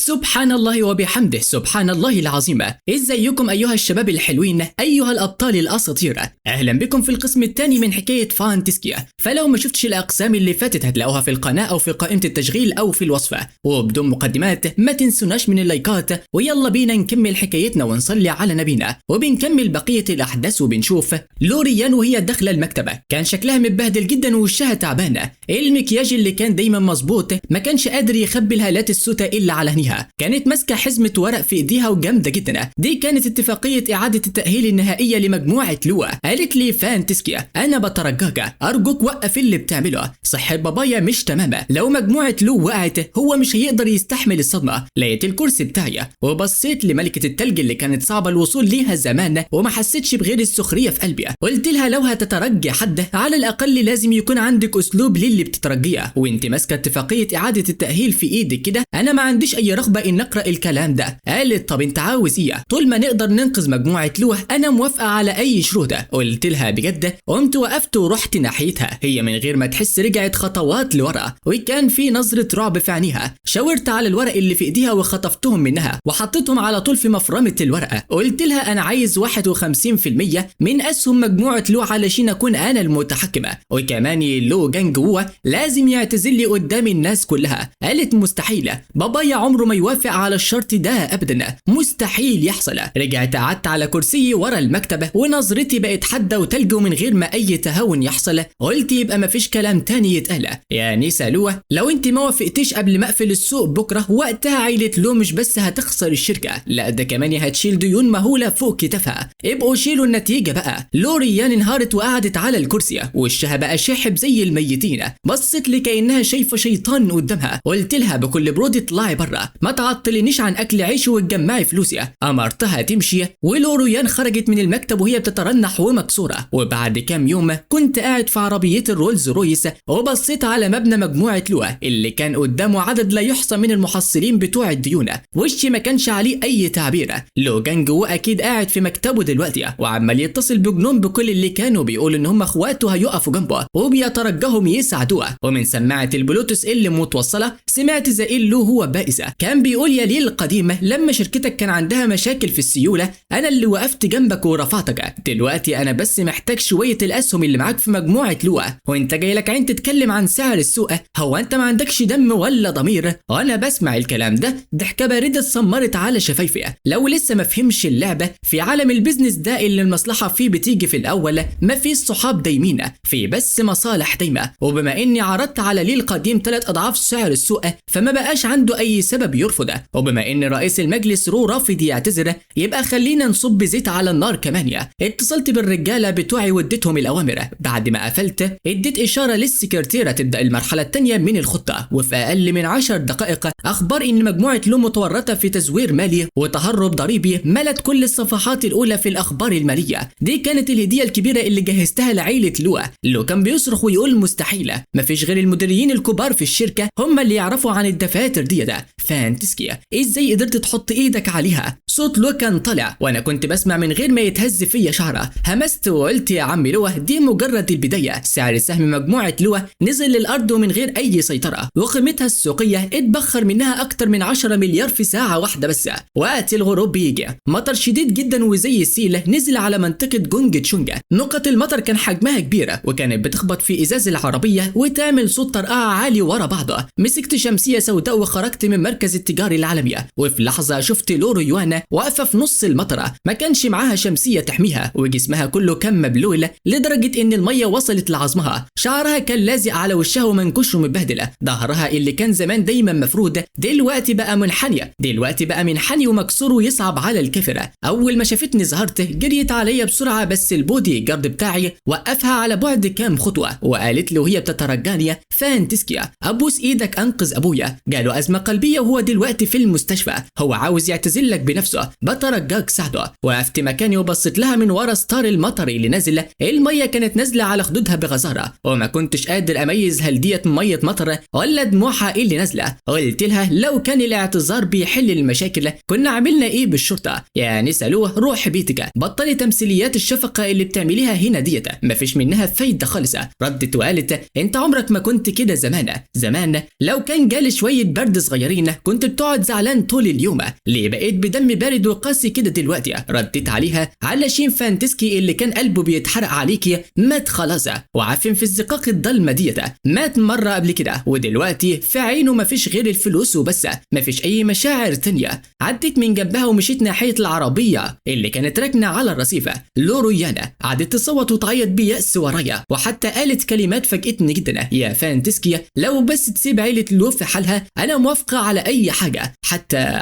سبحان الله وبحمده، سبحان الله العظيم. ازيكم ايها الشباب الحلوين، ايها الابطال الاساطير؟ اهلا بكم في القسم الثاني من حكايه فانتسكيا. فلو ما شفتش الاقسام اللي فاتت هتلاقوها في القناه او في قائمه التشغيل او في الوصفه. وبدون مقدمات ما تنسوناش من اللايكات، ويلا بينا نكمل حكايتنا ونصلي على نبينا. وبنكمل بقيه الاحداث وبنشوف لوريان وهي داخله المكتبه، كان شكلها متبهدل جدا ووشها تعبانه. المكياج اللي كان دايما مظبوط ما كانش قادر يخبي الهالات السوداء الا على هنيها. كانت ماسكه حزمه ورق في ايديها وجامده جدا. دي كانت اتفاقيه اعاده التاهيل النهائيه لمجموعه لوا. قالت لي فانتسكيا انا بترجاك ارجوك وقف اللي بتعمله، صحه بابايا مش تمامه، لو مجموعه لو وقعت هو مش هيقدر يستحمل الصدمه. لقيت الكرسي بتاعي وبصيت لملكه التلج اللي كانت صعبه الوصول ليها زمان وما حسيتش بغير السخريه في قلبي. قلت لها لو هتترجي حد على الاقل لازم يكون عندك اسلوب للي بتترجيه، وانت ماسكه اتفاقيه اعاده التاهيل في ايدك كده انا ما عنديش اي رغبه ان اقرا الكلام ده. قالت طب انت عاوز ايه؟ طول ما نقدر ننقذ مجموعه لوه انا موافقه على اي شروط. قلت لها بجد؟ قمت وقفت ورحت ناحيتها، هي من غير ما تحس رجعت خطوات لورا وكان في نظره رعب في عينيها. شاورت على الورق اللي في ايديها وخطفتهم منها وحطيتهم على طول في مفرمه الورقه. قلت لها انا عايز 51% من اسهم مجموعه لو علشان اكون انا المتحكمه، وكمان لو جانج وو لازم يعتذر لي قدام الناس كلها. قالت مستحيله، بابايا عمره ما يوافق على الشرط ده ابدا، مستحيل يحصل. رجعت قعدت على كرسي ورا المكتبه ونظرتي بقت حاده وتلج ومن غير ما اي تهاون يحصل. قلت يبقى مفيش كلام تاني يتقال. يا نيسا لو لو انت ما وافقتيش قبل ما اقفل السوق بكره وقتها عيله لو مش بس هتخسر الشركه، لا ده كمان هتشيل ديون مهوله فوق كتافها. ابقوا شيلوا النتيجه بقى. لوريان انهارت وقعدت على الكرسي وشها بقى شاحب زي الميتين، بصت لي كانها شايفه شيطان قدامها. قلت لها بكل برود اطلعي بره، ما تعطلنيش عن اكل عيش وتجمعي فلوسي. امرتها تمشي ولوريان خرجت من المكتب وهي بتترنح ومكسوره. وبعد كام يوم كنت قاعد في عربيه الرولز رويس وبصيت على مبنى مجموعه لوا اللي كان قدامه عدد لا يحصى من المحصلين بتوع الديون. وشي ما كانش عليه اي تعبير. لو جانج وو اكيد قاعد في مكتبه دلوقتي وعمال يتصل بجنون بكل اللي كانوا بيقولوا ان هم اخواته هيقفوا جنبه وبيترجاهم يساعدوه. ومن سماعه البلوتوث اللي متوصله سمعت زائل لو هو بائسه كان بيقول يا ليل القديمه لما شركتك كان عندها مشاكل في السيوله انا اللي وقفت جنبك ورفعتك، دلوقتي انا بس محتاج شويه الاسهم اللي معاك في مجموعه لوا وانت جاي لك عين تتكلم عن سعر السوق؟ هو انت ما عندكش دم ولا ضمير؟ وانا بسمع الكلام ده ضحكه بارده اتسمرت على شفايفي. لو لسه ما فهمش اللعبه، في عالم البيزنس ده اللي المصلحه فيه بتيجي في الاول ما فيش صحاب دايمين، في بس مصالح دايمه. وبما اني عرضت على ليل قديم 3 اضعاف سعر السوق فما بقاش عنده اي سبب يرفض. وبما ان رئيس المجلس رو رافض يعتذر يبقى خلينا نصب زيت على النار كمان. اتصلت بالرجاله بتوعي واديتهم الاوامر. بعد ما قفلت اديت اشاره للسكرتيره تبدا المرحله الثانيه من الخطه، وفي اقل من 10 دقائق اخبار ان مجموعه لو متورطه في تزوير مالي وتهرب ضريبي ملت كل الصفحات الاولى في الاخبار الماليه. دي كانت الهديه الكبيره اللي جهزتها لعيله لو كان بيصرخ ويقول مستحيله، مفيش غير المديرين الكبار في الشركه هم اللي يعرفوا عن الدفاتر دي. ده فانتسكيا ازاي قدرت تحط ايدك عليها؟ صوت لو كان طلع وانا كنت بسمع من غير ما يتهز فيا شعره. همست وقلت يا عمي لو دي مجرد البدايه، سعر سهم مجموعه لو نزل للارض ومن غير اي سيطره وقيمتها السوقيه اتبخر منها اكتر من 10 مليار في ساعه واحده بس. وقت الغروب بيجي مطر شديد جدا وزي السيل نزل على منطقه جونج تشونج. نقط المطر كان حجمها كبيره وكانت بتخبط في ازاز العربيه وتعمل صوت طرقعه عالي ورا بعضه. مسكت شمسيه سوداء وخرجت من مركز التجاري العالمي، وفي لحظه شفت لوريان واقفه في نص المطره، ما كانش معاها شمسيه تحميها وجسمها كله كان مبلول لدرجه ان الميه وصلت لعظمها. شعرها كان لازق على وشها ومنكوش ومتبهدله. ظهرها اللي كان زمان دايما مفرود دلوقتي بقى منحني ومكسور ويصعب على الكفره. اول ما شافتني ظهرت جريت عليا بسرعه، بس البودي جارد بتاعي وقفها على بعد كام خطوه وقالت له وهي بتترجاني فانتسكيا ابوس ايدك انقذ ابويا، جاله ازمه قلبيه وهو دلوقتي في المستشفى، هو عاوز يعتذر لك بنفسه نفسه، بترجاك ساعده. وقفت مكاني وبصيت لها من ورا ستار المطر اللي نازل، الميه كانت نازله على خدودها بغزاره، وما كنتش قادر اميز هل ديت ميه مطر ولا دموعها اللي نازله. قلت لها لو كان الاعتذار بيحل المشاكل كنا عملنا ايه بالشرطه؟ يا نسا لوح روح بيتك، بطلي تمثيليات الشفقه اللي بتعمليها هنا ديت، مفيش منها فايده خالص. ردت وقالت انت عمرك ما كنت كده زمان لو كان جالي شويه برد صغيرين كنت بتقعد زعلان طول اليوم، ليه بقيت بدم بارد وقاسي كده دلوقتي؟ رديت عليها علشان فانتسكي اللي كان قلبه بيتحرق عليكي مات خلاص، وعارفين في الزقاق الضلمه ديت مات مره قبل كده، ودلوقتي في عينه مفيش غير الفلوس وبس، مفيش اي مشاعر تانية. عديت من جنبها ومشيت ناحيه العربيه اللي كانت راكنه على الرصيف. لوريانا قعدت تصوت وتعيط بيأس ورايا، وحتى قالت كلمات فاجئتني جدا. يا فانتسكي لو بس تسيب عيله لو في حالها انا موافقه على اي حاجه،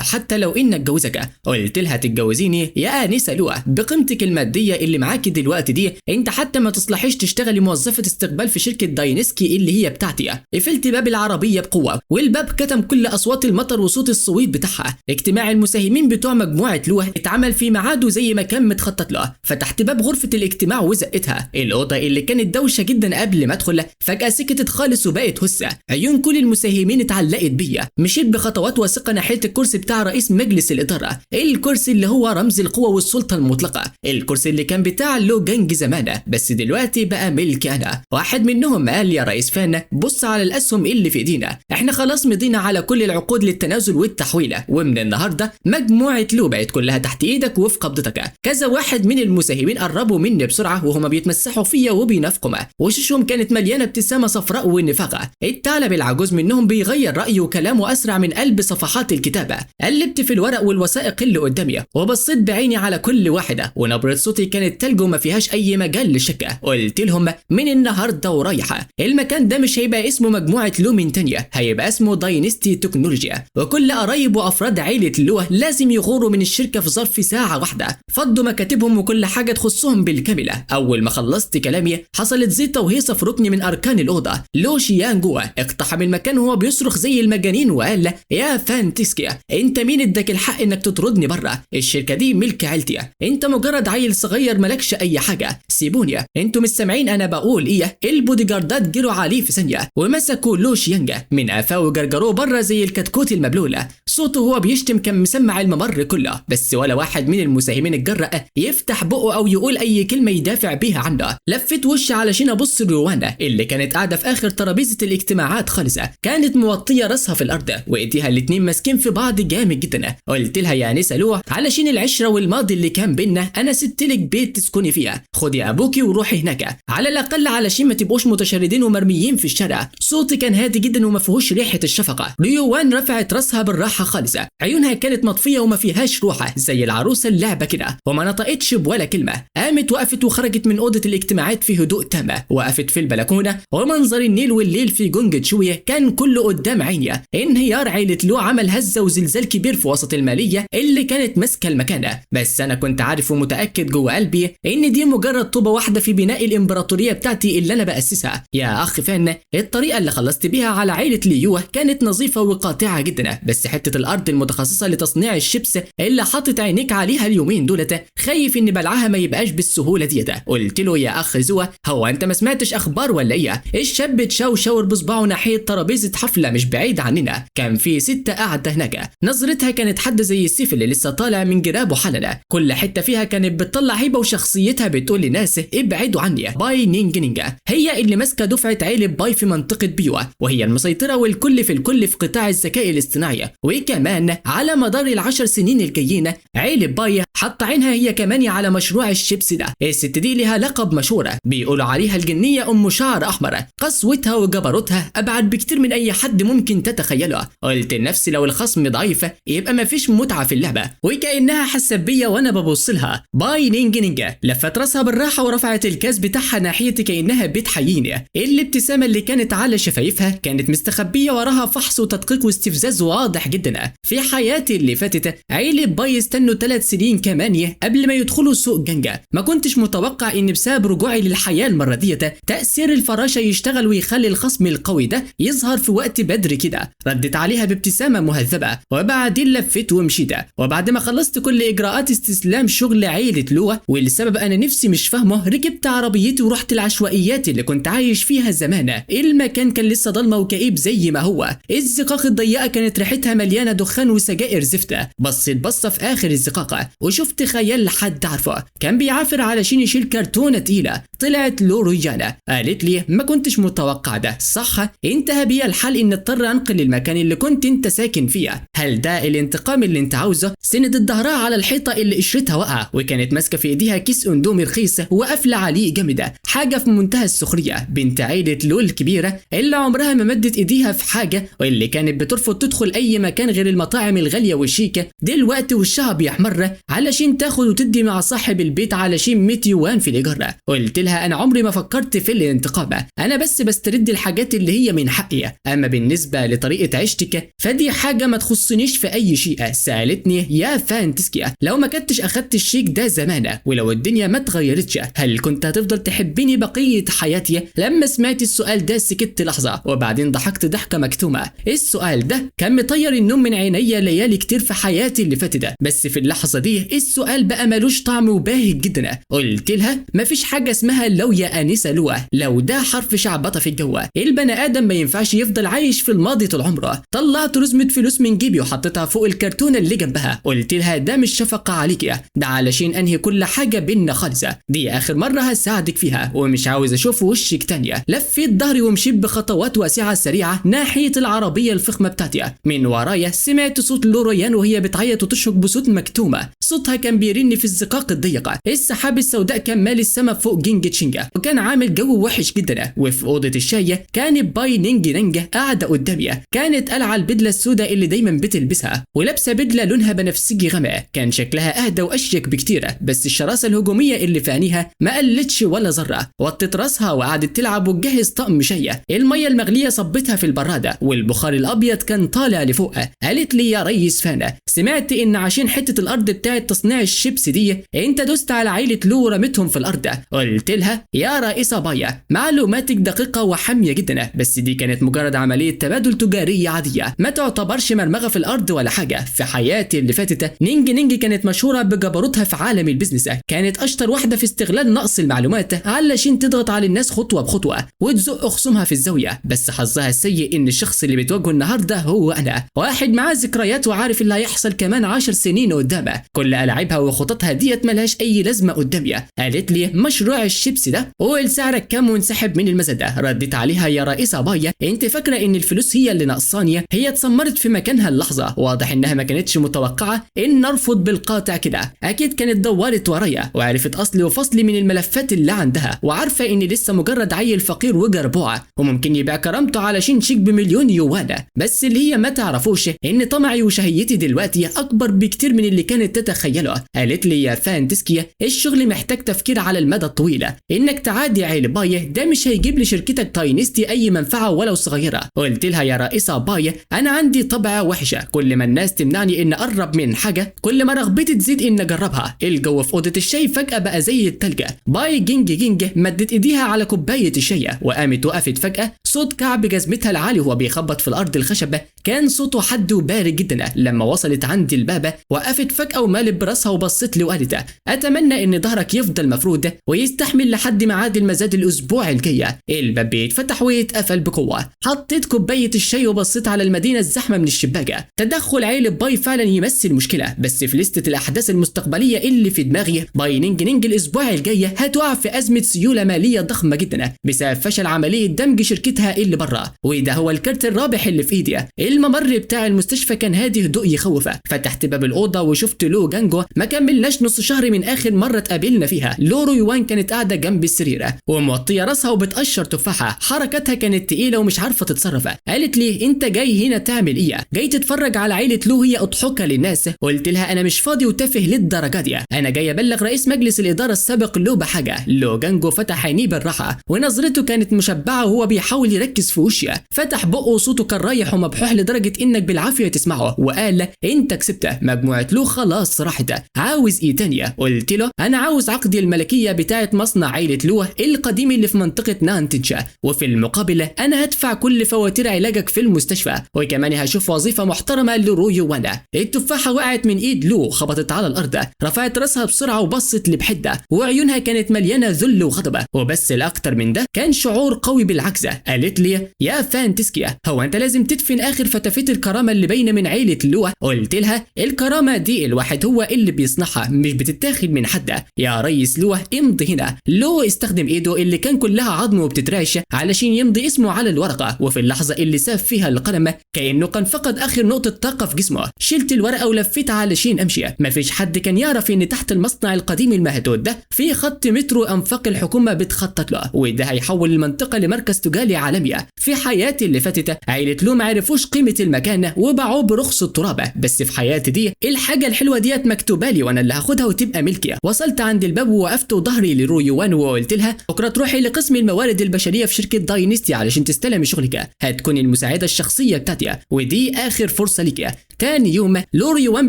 حتى لو انك اتجوزك. قلت لها تتجوزيني يا انسه لو بقيمتك الماديه اللي معاكي دلوقتي دي، انت حتى ما تصلحيش تشتغلي موظفه استقبال في شركه داينسكي اللي هي بتاعتي. قفلت باب العربيه بقوه، والباب كتم كل اصوات المطر وصوت الصويت بتاعها. اجتماع المساهمين بتوع مجموعه لو اتعمل في ميعاده زي ما كان متخطط له. فتحت باب غرفه الاجتماع وزقتها. الاوضه اللي كانت دوشه جدا قبل ما ادخل فجاه سكتت خالص وبقت هسه. عيون كل المساهمين اتعلقت بيا. مشيت بخطوات واثقه ناحيه الكرسي بتاع رئيس مجلس الاداره، الكرسي اللي هو رمز القوه والسلطه المطلقه، الكرسي اللي كان بتاع لو جانج زمان بس دلوقتي بقى ملكي انا. واحد منهم قال يا رئيس فان بص على الاسهم اللي في ايدينا، احنا خلاص مضينا على كل العقود للتنازل والتحويل، ومن النهارده مجموعه لو بقت كلها تحت ايدك وفي قبضتك. كذا واحد من المساهمين قربوا مني بسرعه وهما بيتمسحوا فيا وبينافقوا، وشوشهم كانت مليانه ابتسامه صفراء ونفاقه. الثعلب العجوز منهم بيغير رايه وكلامه اسرع من قلب صفحات الكتابه. قلبت في الورق والوثائق اللي قدامي وبصيت بعيني على كل واحده، ونبره صوتي كانت تلج وما فيهاش اي مجال للشك. قلت لهم من النهارده ورايحه المكان ده مش هيبقى اسمه مجموعه لو من تانيه، هيبقى اسمه داينستي تكنولوجيا، وكل قرايب وافراد عيله لو لازم يغوروا من الشركه في ظرف ساعه واحده. فضوا مكاتبهم وكل حاجه تخصهم بالكامله. اول ما خلصت كلامي حصلت زيطه وهيصه في ركن من اركان الاوضه. لو شيان جوه اقتحم المكان وهو بيصرخ زي المجانين وقال يا فانتسكي انت مين اداك الحق انك تطردني بره؟ الشركه دي ملك عيلتي، انت مجرد عيل صغير مالكش اي حاجه، سيبوني. انتوا مش سامعين انا بقول ايه؟ البودي جاردات جروا عليه في ثانيه ومسكوا لو شيانجا من قفاه وجرجروه بره زي الكتكوت المبلوله. صوته وهو بيشتم كان مسمع الممر كله، بس ولا واحد من المساهمين اتجرأ يفتح بقه او يقول اي كلمه يدافع بيها عنه. لفيت وشي علشان ابص لروانا اللي كانت قاعده في اخر ترابيزه الاجتماعات خالصه، كانت موطيه راسها في الارض وايديها الاتنين ماسكين في بعض جامد جدا. قلت لها يا نسا لو علشان العشره والماضي اللي كان بينا انا سبت لك بيت تسكني فيها، خدي ابوكي وروحي هناك على الاقل علشان ما تبقوش متشردين ومرميين في الشارع. صوتي كان هادي جدا وما فيهوش ريحه الشفقه. ريوان رفعت راسها بالراحه خالصه، عيونها كانت مطفيه وما فيهاش روحه زي العروسه اللعبه كده، وما نطقتش بولا كلمه. قامت وقفت وخرجت من اوضه الاجتماعات في هدوء تام. وقفت في البلكونه ومنظر النيل والليل في جونج تشويه كان كله قدام عيني. انهيار عيله لو عمل هزه وزلزال كبير في وسط الماليه اللي كانت ماسكه المكان، بس انا كنت عارف ومتاكد جوه قلبي ان دي مجرد طوبه واحده في بناء الامبراطوريه بتاعتي اللي انا باسسها. يا اخ فان الطريقه اللي خلصت بيها على عيله ليو كانت نظيفه وقاطعه جدا، بس حته الارض المتخصصه لتصنيع الشيبس اللي حاطط عينيك عليها اليومين دولت خايف ان بلعها ما يبقاش بالسهوله ديت. قلت له يا اخ زوا هو انت ما سمعتش اخبار ولا ايه؟ الشاب تشاور بصباعه ناحيه ترابيزه حفله مش بعيد عننا، كان في ست قاعده هناك، نظرتها كانت حد زي السيف اللي لسه طالع من جرابه حلنا، كل حته فيها كانت بتطلع هيبه وشخصيتها بتقول للناس ابعدوا عني. باي نينجا هي اللي ماسكه دفعه عيله باي في منطقه بيوا، وهي المسيطره والكل في الكل في قطاع الذكاء الاصطناعي، وكمان على مدار ال10 سنين الجايين عيله باي حط عينها هي كمان على مشروع الشيبس ده. الست دي لها لقب مشهوره بيقولوا عليها الجنيه ام شعر احمر، قسوتها وجبروتها ابعد بكتير من اي حد ممكن تتخيله. قلت لنفسي لو الخصم ضعيف يبقى مفيش متعه في اللعبه، وكانها حست بيا وانا ببص لها. باي نينجا لفت راسها بالراحه ورفعت الكاس بتاعها ناحيتي كانها بتحييني. الابتسامه اللي كانت على شفايفها كانت مستخبيه وراها فحص وتدقيق واستفزاز واضح جدا. في حياتي اللي فاتت عيله باي استنوا 3 سنين كمان قبل ما يدخلوا سوق جنجا. ما كنتش متوقع ان بسبب رجوعي للحياه المره ديت تاثير الفراشه يشتغل ويخلي الخصم القوي ده يظهر في وقت بدري كده. ردت عليها بابتسامه مهذبه وبعدين لفت ومشيت. وبعد ما خلصت كل اجراءات استسلام شغل عيله لوا والسبب انا نفسي مش فاهمه، ركبت عربيتي ورحت العشوائيات اللي كنت عايش فيها زمان. المكان كان لسه ضلمه وكئيب زي ما هو، الزقاق الضيقه كانت ريحتها مليانه دخان وسجائر زفته. بصيت بصه في اخر الزقاقه وشفت خيال حد عارفه كان بيعافر علشان يشيل كرتونه تقيله. طلعت له ريانه قالت لي ما كنتش متوقع ده صح، انتهى بيا الحال ان اضطر انقل للمكان اللي كنت انت ساكن فيه. هل ده الانتقام اللي انت عاوزه؟ سندت ظهرها على الحيطه اللي قشرتها واقعه وكانت ماسكه في ايديها كيس اندومي رخيص وقافله عليه جامده، حاجه في منتهى السخريه. بنت عيله لول الكبيره اللي عمرها ما مدت ايديها في حاجه واللي كانت بترفض تدخل اي مكان غير المطاعم الغاليه والشيكه، دلوقتي وشها بيحمر علشان تاخد وتدي مع صاحب البيت علشان 100 يوان في الايجار. قلت لها انا عمري ما فكرت في الانتقام، انا بس بسترد الحاجات اللي هي من حقي، اما بالنسبه لطريقه عيشتك فدي حاجه ما تخصنيش في اي شيء. سالتني يا فانتسكيا لو ما كنتش اخدت الشيك ده زمان ولو الدنيا ما اتغيرتش هل كنت هتفضل تحبني بقيه حياتي؟ لما سمعت السؤال ده سكت لحظه وبعدين ضحكت ضحكه مكتومه. السؤال ده كان مطير النوم من عينيا ليالي كتير في حياتي اللي فاتت ده، بس في اللحظه دي السؤال بقى ملوش طعم وباهت جدا. قلت لها مفيش حاجه اسمها لو يا انسه لوا، لو ده حرف شعبطه في الجو. البني ادم ما ينفعش يفضل عايش في الماضي طول عمره. طلعت رزمه فلوس من جيبي وحطيتها فوق الكرتونه اللي جنبها. قلت لها ده مش شفقه عليك، ده علشان انهي كل حاجه بينا خالصه، دي اخر مره هساعدك فيها ومش عاوز اشوف وشك تانيه. لفيت ظهري ومشيت بخطوات واسعه سريعه ناحيه العربيه الفخمه بتاعتي. من ورايا سمعت صوت لوريان وهي بتعيط وتشخق بصوت مكتومه، صوتها كان بيرن في الزقاق الضيقه. السحاب السوداء كان مالي السما فوق جينج تشينجا وكان عامل جو وحش جدا. وفي اوضه الشاي كانت باي نينج نينج قاعده قدامي، كانت قلعه البدله السوداء اللي دايما بتلبسها ولابسه بدله لونها بنفسجي غامق، كان شكلها اهدى واشيك بكتير، بس الشراسه الهجوميه اللي في عينيها ما قلتش ولا ذره. وطت راسها وقعدت تلعب وتجهز طقم شاي. الميه المغليه صبتها في البراده والبخار الابيض كان طالع لفوق. قالت لي يا ريس فانا سمعت ان عشان حته الارض بتاعه تصنيع الشيبس دي انت دوست على عيله لو ورميتهم في الارض. قلت لها يا رئيسه بايا معلوماتك دقيقه وحاميه جدا، بس دي كانت مجرد عمليه تبادل تجاريه عاديه ما تعتبرش مرمغه في الارض ولا حاجه. في حياتي اللي فاتت نينج نينج كانت مشهوره بجبروتها في عالم البيزنس، كانت اشطر واحده في استغلال نقص المعلومات علشان تضغط على الناس خطوه بخطوه وتزق خصومها في الزاويه. بس حظها السيء ان الشخص اللي بتواجهه النهارده هو انا، واحد معاه ذكريات وعارف اللي هيحصل كمان 10 سنين قدامه. كل ألاعيبها وخططها ديت ملهاش اي لازمه قدامي. قالت لي مشروع الشيبسي ده قول سعرك كام وانسحب من المزاد. رديت عليها يا رئيسه بايا انت فاكره ان الفلوس هي اللي ناقصاني؟ هي اتسمرت في مكانها اللحظه، واضح انها ما كانتش متوقعه ان ارفض بالقاطع كده. اكيد كانت دورت ورايا وعرفت اصلي وفصلي من الملفات اللي عندها وعارفه اني لسه مجرد عيل فقير وجربوعه وممكن يبيع كرامته علشان شيك ب1,000,000 يوان. بس اللي هي ما تعرفوش ان طمعي وشهيتي دلوقتي اكبر بكتير من اللي كانت تتخيله. قالت لي يا فانتسكيا الشغل محتاج تفكير على المدى الطويل، انك تعادي عيل باي ده مش هيجيب لشركتك تاينستي اي منفعه ولو صغيره. قلت لها يا رئيسه باي انا عندي طبع وحشه، كل ما الناس تمنعني ان اقرب من حاجه كل ما رغبتي تزيد ان اجربها. الجو في اوضه الشاي فجاه بقى زي التلج. باي جينج جينج مدت ايديها على كوبايه الشاي وقامت وقفت فجاه. صوت كعب جزمتها العالي وهو بيخبط في الارض الخشبه كان صوته حد وبارد جدا. لما وصلت عند الباب وقفت فجاه ومالت براسها وبصت لي وقالت اتمنى ان ظهرك يفضل مفرود ويستحمل لحد ميعاد المزاد الاسبوع الجاي. الباب بيتفتح ويتقفل بقوه. حطيت كوبايه الشاي وبصيت على المدينه الزحمه من الشباكه. تدخل عيل باي فعلا يمثل مشكله، بس في لسته الاحداث المستقبليه اللي في دماغي باي نينج نينج الاسبوع الجاي هتقع في ازمه سيوله ماليه ضخمه جدا بسبب فشل عمليه دمج شركتها اللي بره. وده هو الكارت الرابح اللي في ايدي. الممر بتاع المستشفى كان هادي هدوء يخوف. فتحت باب الاوضه وشفت لو جانجو ما كملناش نص شهر من اخر مره اتقابلنا فيها. لورو يوان كانت قاعده جنب السرير وموطيه راسها وبتقشر تفاحه، حركتها كانت تقيله ومش عارفه تتصرف. قالت لي انت جاي هنا تعمل ايه؟ جاي تتفرج على عيله لو هي اضحكه للناس الاساس. قلت لها انا مش فاضي وتافه للدرجه دي، انا جاي ابلغ رئيس مجلس الاداره السابق له بحاجه. لو جانجو فتح عينيه بالراحه ونظرته كانت مشبعه وهو بيحاول يركز في وشي. فتح بقه وصوته كان رايح ومبحوح لدرجه انك بالعافيه تسمعه، وقال انت كسبت، مجموعه لو خلاص راحت، عاوز ايه تانية؟ قلت له انا عاوز عقدي الملكيه بتاعه مصنع عيله لو القديم اللي في منطقه نانتنشا، وفي المقابل انا هدفع كل فواتير علاجك في المستشفى، وكمان هشوف وظيفه محترمه لرويو وانا. التفاحه وقعت من ايد لو، خبطت على الارض، رفعت راسها بسرعه وبصت لي بحده، وعيونها كانت مليانه ذل وغضب. وبس الاكتر من ده كان شعور قوي بالعجز. قالت لي يا فانتسكيا، هو انت لازم تدفن اخر فتافيت الكرامه اللي باينه من عيله لو؟ قلت لها الكرامه دي الواحد هو اللي بيصنعها، مش بتتاخد من حد. يا ريس لو امضي هنا. لو استخدم ايده اللي كان كلها عظم وبتترعش علشان يمضي اسمه على الورقه، وفي اللحظه اللي ساب فيها القلم كانه كان فقد اخر نقطه طاقه في جسمه. شلت الورقه ولفيتها علشان امشي. مفيش حد كان يعرف ان تحت المصنع القديم المهدود ده في خط مترو انفاق الحكومه بتخطط له، وده هيحول المنطقه لمركز تجاري عالمي. في حياتي اللي فاتت عيله لو ما عرفوش قيمه المكان وباعوه برخص التراب، بس في حياتي دي الحاجه الحلوه ديت مكتوبه لي وانا اللي هاخدها وتبقى ملكي. وصلت عند الباب ووقفت وظهري لرويوان وقلت لها بكره تروحي لقسم الموارد البشريه في شركه داينستي علشان تستلمي شغلك، هتكوني المساعده الشخصيه بتاعتي ودي اخر فرصه ليكي. تاني يوم رويوان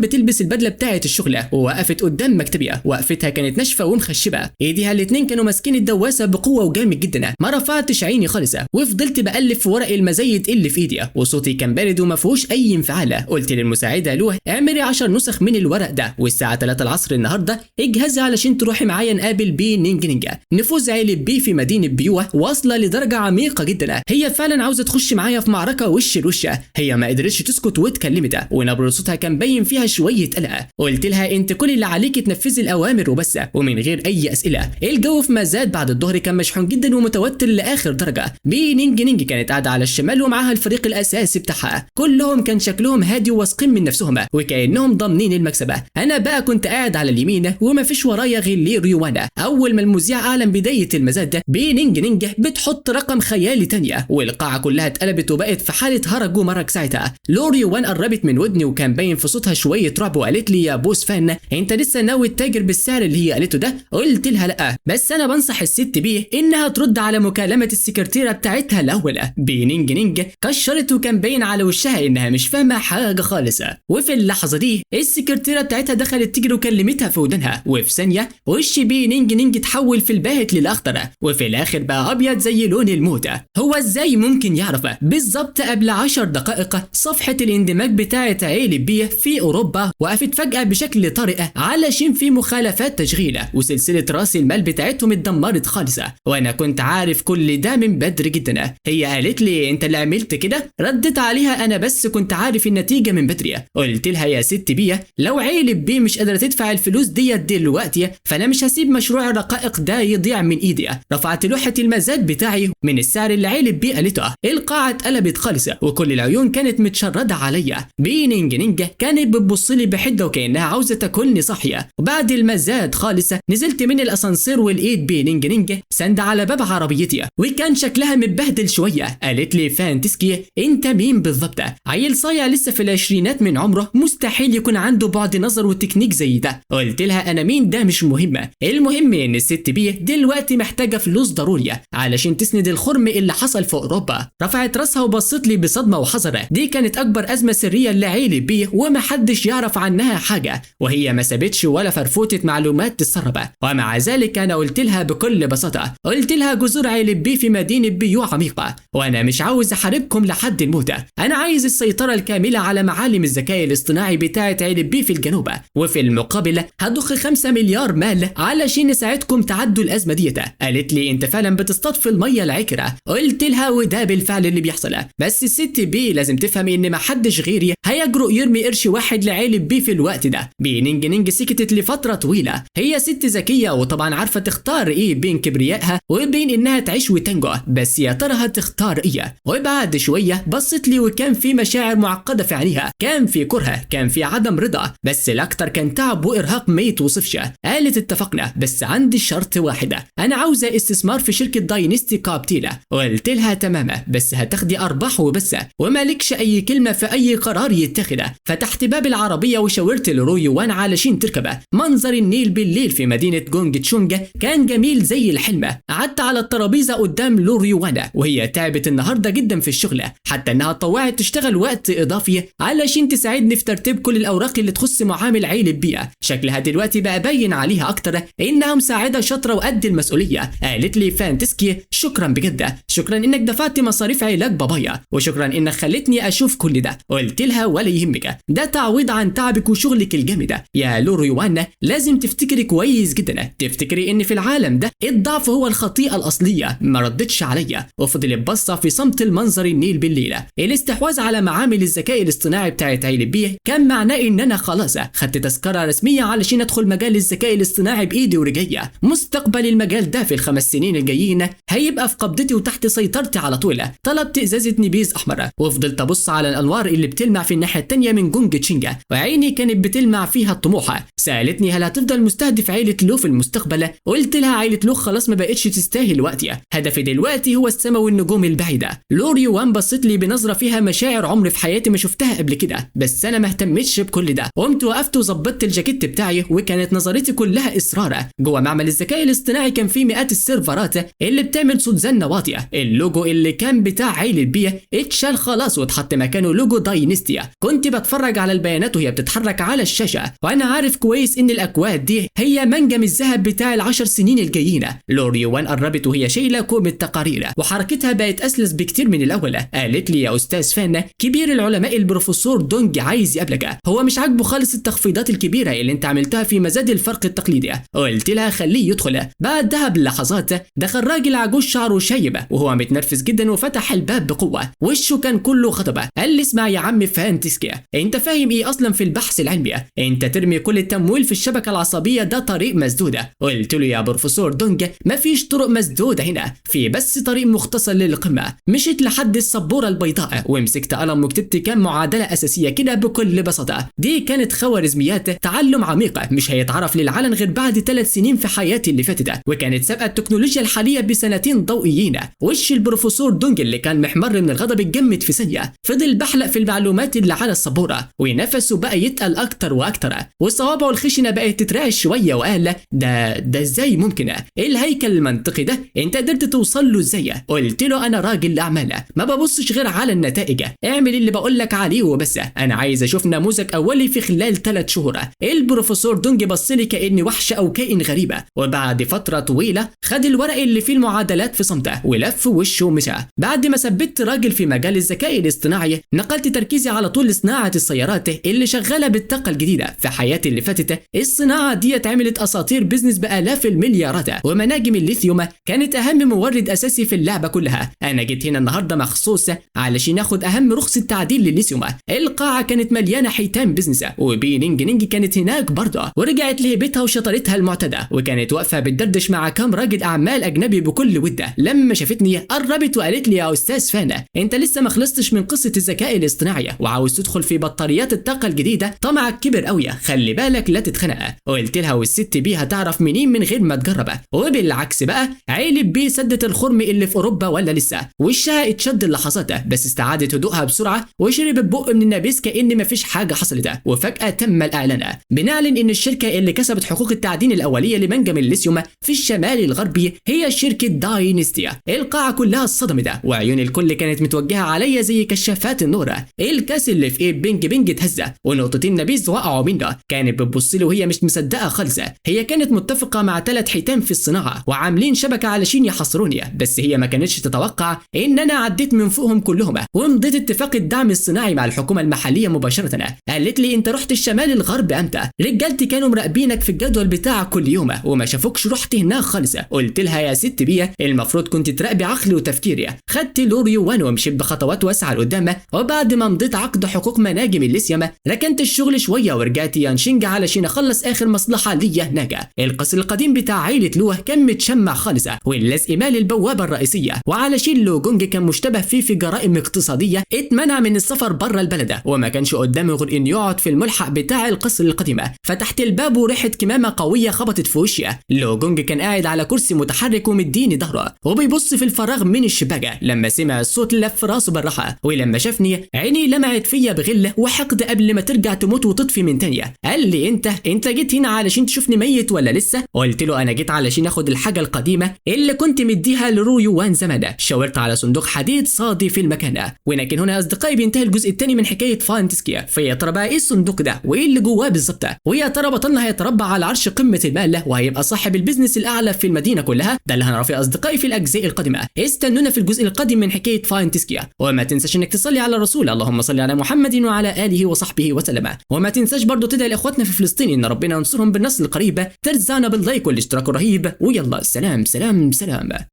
بتلبس البدله بتاعه الشغل ووقفت قدام مكتبي. وقفتها كانت ناشفه ومخشبه، ايديها الاتنين كانوا ماسكين الدواسه بقوه وجامد جدا. ما رفعتش عيني خالص وفضلت بقلب في ورق المزايد اللي في ايدي، وصوتي كان بارد وما فيهوش اي انفعال. قلت للمساعده له اعملي 10 نسخ من الورق ده، والساعه 3 العصر النهارده اجهزي علشان تروحي معايا نقابل بي نينج. نفوذ عيله بي في مدينه بيوه واصله لدرجه عميقه جدا. هي فعلا عاوزه تخش معايا في معركه وش لوش. هي ما قدرتش تسكت واتكلمت، ونبره صوتها كان باين فيها شويه قلق. قلت لها انت كل اللي عليك تنفذي الاوامر وبس ومن غير اي اسئله. الجو في مزاد بعد الظهر كان مشحون جدا ومتوتر لاخر درجه. بي نينج كانت قاعده على الشمال ومعاها الفريق الاساسي بتاعها، كلهم كان شكلهم هادي وواثقين من نفسهم وكانهم ضامنين المكسب. انا بقى كنت قاعد على اليمين وما فيش ورايا غير لي ريوانا. اول ما المذيع اعلن بدايه المزاد بي نينج بتحط رقم خيالي تانية، والقاعه كلها اتقلبت وبقت في حاله هرج ومرج. ساعتها لوريوان قربت من ودني وكان باين في صوتها شويه رعب وقالت لي يا بوس فان انت لسه ناوي تتاجر بالسعر اللي هي قالته ده؟ قلت لها لا، بس انا بنصح الست بيه انها ترد على مكالمه السكرتيره بتاعتها الاول. بي نينج كشرت وكان باين على وشها انها مش فاهمه حاجه خالص. وفي اللحظه دي السكرتيره بتاعتها دخلت تجري وكلمتها في ودنها، وفي ثانيه وش بي نينج اتحول في الباهت للاخضر، وفي الاخر بقى ابيض زي لون الموت. هو ازاي ممكن يعرف؟ بالظبط قبل 10 دقائق صفحه الاندماج بتاعه عيله بي في اوروبا وقفت فجاه بشكل طارئ علشان في مخالفات تشغيل، وسلسله راس المال بتاعتهم اتدمرت خالص. وانا كنت عارف كل ده من بدري جدا. هي قالت لي انت اللي عملت كده؟ ردت عليها انا بس كنت عارف النتيجه من بدري. قلت لها يا ست بيه لو عيله بي مش قادره تدفع الفلوس ديت دلوقتي فانا مش هسيب مشروع الرقائق ده يضيع من ايدي. رفعت لوحه المزاد بتاعي من السعر اللي عيله بي قالته. القاعه اتقلبت خالص وكل العيون كانت متشرده عليا. بي نينج كانت بتبص لي بحده وكانها عاوزه تاكلني صاحيه. وبعد المزاد خالص نزلت من الاسانسير ولقيت بي نينج سند على باب عربيتي وكان شكلها متبهدل شويه. قالت لي فانتسكي انت مين بالظبط؟ عيل صايع لسه في العشرينات من عمره مستحيل يكون عنده بعد نظر وتكنيك زي ده. قلت لها انا مين ده مش مهمه، المهم ان الست بيه دلوقتي محتاجه فلوس ضروريه علشان تسند الخرم اللي حصل في اوروبا. رفعت راسها وبصت لي بصدمه وحذر. دي كانت اكبر ازمه سريه لعيله بيه ومحدش يعرف عنها حاجه، وهي ما سابتش ولا فرفوتة معلومات تسرب. ومع ذلك انا قلت لها بكل بساطه، قلت لها جذور عيله بيه في مدينه بيو عميقه وانا مش عاوز احاربكم لحد الموت. انا عايز السيطره الكامله على معالم الذكاء الاصطناعي بتاعه عيله بيه في الجنوب، وفي المقابل هضخ 5 مليار مال علشان نساعدكم تعدوا الازمه ديت. قالت لي انت فعلا بتصطاد في الميه العكره. قلت لها وده بالفعل اللي بيحصل، بس الست بيه لازم تفهم ان ما حدش غيري هيجرؤ يرمي قرش واحد لعيله بيه في الوقت ده. بي نينج سكتت لفتره طويله. هي ست ذكيه وطبعا عارفه تختار ايه بين كبريائها وبين انها تعيش وتنجو، بس يا ترى هتختار ايه؟ وبعد شويه بصت لي وكان في مشاعر معقده في عينيها، كان في كره، كان في عدم رضا، بس الاكتر كان تعب وارهاق ما يتوصفش. قالت اتفقنا بس عندي شرط واحد، انا عاوزه استثمار في شركه داينستي كابتيلا. قلت لها تمام بس هتاخدي ارباح وبس، وما ومالكش اي كلمه في اي قرار يتخذه. فتحت باب العربيه وشاورت لرو يوان علشان تركبه. منظر النيل بالليل في مدينه جونج تشونج كان جميل زي الحلم. قعدت على الترابيزه قدام لو يوان وهي تعبت النهارده جدا في الشغل، حتى انها اتطوعت تشتغل وقت اضافي علشان تساعدني في ترتيب كل الاوراق اللي تخص معامل عيلة بيها. شكلها دلوقتي بقى باين عليها اكتر انها مساعده شاطره وقد المسؤوليه. قالت لي فانتسكي شكرا بجد، شكرا انك دفعت مصاريف علاج بابايا، وشكرا انك خلتني اشوف كل ده. قلت لها ولا يهمك، ده تعويض عن تعبك وشغلك الجامد. يا لورو يوان لازم تفتكري كويس جدا، تفتكري ان في العالم ده الضعف هو الخطيئه الاصليه. ما ردتش عليا وفضلت باصه في صمت المنظر النيل بالليل. الاستحواذ على معامل الذكاء الاصطناعي بتاعت عيلة بيه كان معناه ان انا خلاص خدت تذكره رسميه علشان ادخل مجال الذكاء الاصطناعي بايدي ورجليا. مستقبل المجال ده في ال5 سنين الجايين هيبقى في قبضتي وتحت سيطرتي على طول. طلبت ازازه نبيذ احمر وفضلت ابص على الانوار اللي بتلمع في الناحيه الثانيه من جونج تشينج، وعيني كانت بتلمع فيها الطموح. سالتني هل هتفضل مستهدف عيله لو في المستقبل؟ قلت لها عيله لو خلاص ما بقتش تستاهل وقتي، هدفي دلوقتي هو السما والنجوم البعيده. لو يوان بصت لي بنظره فيها مشاعر عمري في حياتي ما شفتها قبل كده، بس انا ما اهتمتش بكل ده. قمت وقفت وظبطت الجاكيت بتاعي، وكانت نظرتي كلها اصرار. جوه معمل الذكاء الاصطناعي كان في مئات السيرفرات اللي بتعمل صوت زنه واطيه. اللوجو اللي كان بتاع عيلة بيه اتشال خلاص واتحط مكانه لوجو داينستيا. كنت بتفرج على البيانات وهي بتتحرك على الشاشه، وانا عارف كويس ان الاكواد دي هي منجم الذهب بتاع ال10 سنين الجايين. لو يوان قربت وهي شايله كوم التقارير، وحركتها بقت اسلس بكتير من الاول. قالت لي يا استاذ فان، كبير العلماء البروفيسور دونج عايز يقابلك، هو مش عاجبه خالص التخفيضات الكبيره اللي انت عملتها في مزاد الفرق التقليدي. قلت لها خليه يدخل. بعدها بلحظات دخل راجل عجوز شعره شايب وهو متنرفز جدا وفتح الباب بقوه. وشه كان كله غضب. قال لي اسمع يا عم فانتسكي، انت فاهم ايه اصلا في البحث العلمي؟ انت ترمي كل التمويل في الشبكه العصبيه، ده طريق مسدوده. قلت له يا بروفيسور دونج مفيش طرق مسدوده هنا، في بس طريق مختصر للقمه. مشيت لحد السبوره البيضاء ومسكت قلم وكتبت كام معادله اساسيه كده بكل بساطه. دي كانت خوارزميات، تعلم عميق مش هيتعرف للعلن غير بعد 3 سنين في حياتي اللي فاتت، وكانت سابقه التكنولوجيا الحاليه بسنتين ضوئيين. وش البروفيسور دونج اللي كان محمر من الغضب اتجمد في ثانيه. فضل بحلق في المعلومات اللي على السبوره، ونفسه بقى يتقل اكتر واكتر، وصوابعه الخشنه بقت تترعش شويه. وقال ده ازاي ممكن؟ ايه الهيكل المنطقي ده؟ انت قدرت توصل له ازاي؟ قلت له انا راجل اعمال ما ببصش غير على النتائج، اعمل اللي بقول لك عليه وبس، انا عايز اشوف نموذج اولي في خلال 3 شهور. البروفيسور دونج بص لي كاني وحش او كائن غريبه، وبعد فتره طويله خد الورق اللي فيه المعادلات في صمته ولف وشه ومشى. بعد ما ثبت راجل في مجال الذكاء الاصطناعي، نقلت تركيزي على طول لصناعه السيارات اللي شغاله بالطاقه الجديده. في حياتي اللي فاتت الصناعه دي عملت اساطير بيزنس بالاف المليارات، ومناجم الليثيوم كانت اهم مورد اساسي في اللعبه كلها. انا جيت هنا النهارده مخصوص علشان اخد اهم رخصه تعديل للليثيوم. القاعه كانت مليانه حيتان بيزنس، وبينينج نينج كانت هناك برضه، ورجعت لهيبتها وشطارتها المعتاده، وكانت واقفه بتدردش مع كام راجل اعمال اجنبي بكل وده. لما شافتني قربت وقالت لي يا استاذ فانا، انت لسه ما خلصتش من قصه الذكاء الاصطناعي وعاوز تدخل في بطاريات الطاقه الجديده؟ طمعك كبر قوي، خلي بالك لا تتخنق. قلت لها والست بي هتعرف منين من غير ما تجرب؟ وبالعكس بقى، عيلة بي سدت الخرم اللي في اوروبا ولا لسه؟ وشها اتشد اللحظات، بس استعادت هدوءها بسرعه وشربت بق من النبيذ كأن مفيش حاجه حصلت. وفجاه تم الاعلان، بنعلن ان الشركه اللي كسبت حقوق التعدين الاوليه لمنجم الليثيوم في الشمال الغربي هي شركه داينستيا. القاعه كلها اتصدمت، وعيون الكل كانت متوجهه عليا زي كشافات النور. الكاس اللي في ايد بينج بينج اتهز ونقطتين نبيذ وقعوا منه. كانت بتبص له وهي مش مصدقه خالص. هي كانت متفقه مع 3 حيتان في الصناعه وعاملين شبكه علشان يحصروني، بس هي ما كانتش تتوقع ان انا عديت من فوقهم كلهم ومضيت اتفاق الدعم الصناعي مع الحكومه المحليه مباشره. قالت لي انت رحت الشمال الغرب امتى؟ رجالتي كانوا مراقبينك في الجدول بتاعك كل يوم وما شافوكش رحت هناك خالص. قلت لها يا ست بيه المفروض كنت تراقبي عقلي وتفكيري. خدت لوري يوان ومشيت بخطوات واسعه لقدام، وبعد ما مضيت عقد حقوق مناجم الليثيوم ركنت الشغل شويه ورجعت يانشينج علشان اخلص اخر مصلحه ليا هناك. القصر القديم بتاع عيله لوه كان متشمع خالص واللازق مال البوابه الرئيسيه، وعلشان لو جونج كان مشتبه فيه في جرائم اقتصاديه اتمنع من السفر بره البلد، وما كانش قدامه غير انه يقعد في الملحق بتاع القصر القديم. فتحت الباب وريحه كمامه قويه خبطت في وشي. لو جونج كان قاعد على كرسي متحرك ومديني ظهره وبيبص في الفراغ من الشباك. لما سمع الصوت لف راسه بالراحه معاه، ولما شافني عيني لمعت فيا بغل وحقد قبل ما ترجع تموت وتطفي من تانية. قال لي انت جيت هنا علشان تشوفني ميت ولا لسه؟ قلت له انا جيت علشان اخد الحاجه القديمه اللي كنت مديها لرو يوان زمان. شاورت على صندوق حديد صادي في المكان. ولكن هنا اصدقائي بينتهي الجزء الثاني من حكايه فانتسكيا. فيا ترى بقى ايه الصندوق ده وايه اللي جواه بالظبط؟ ويا ترى بطلنا هيتربع على عرش قمه المال وهيبقى صاحب البيزنس الاعلى في المدينه كلها؟ ده اللي هنعرفه يا اصدقائي في الاجزاء القادمه. استنونا في الجزء القادم من حكايه فانتسكيا. وما تنساش انك تصلي على الرسول، اللهم صل على محمد وعلى اله وصحبه وسلم. وما تنساش برضو تدعي لاخواتنا في فلسطين ان ربنا ينصرهم بالنصر القريب. ترزقنا باللايك والاشتراك الرهيب. ويلا سلام سلام سلام.